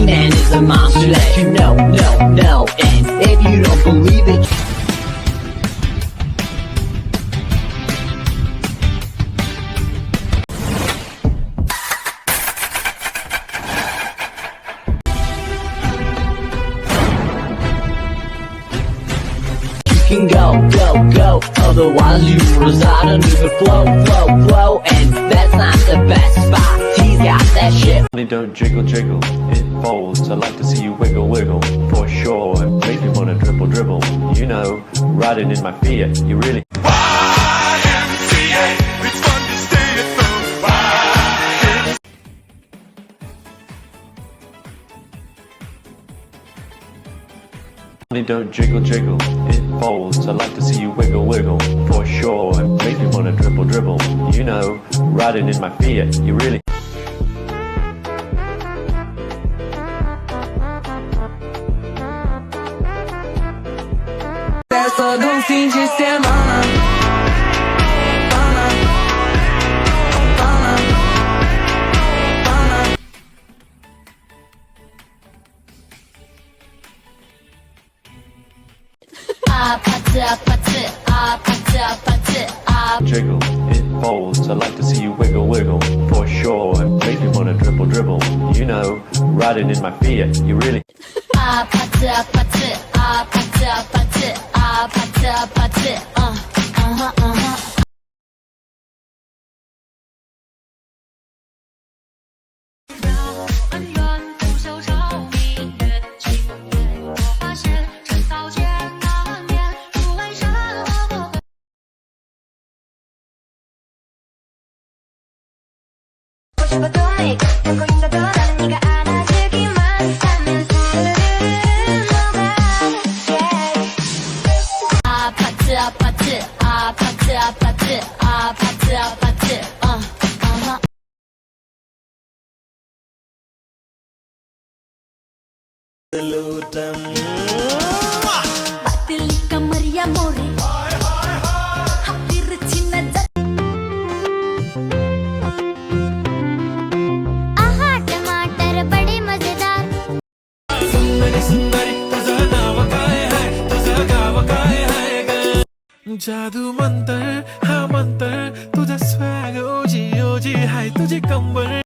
Man is a monster, let you know, no. And if you don't believe it, you can go. Otherwise you reside under the flow. And that's not the best spot. He's got that shit. Don't jiggle, it folds. I like to see you wiggle, for sure. And make me wanna dribble. You know, riding in my Fiat, you really. YMCA, it's fun to stay at home. Don't jiggle, it folds. I like to see you wiggle, for sure. And make me wanna dribble. You know, riding in my Fiat, you really. Todo fim de semana. Jiggle, it folds. I like to see you wiggle, for sure. And make me wanna dribble. You know, riding in my Fiat, you really. जादू मंतर हा मंतर तुझा swag ओजी हाय तुझी कंबर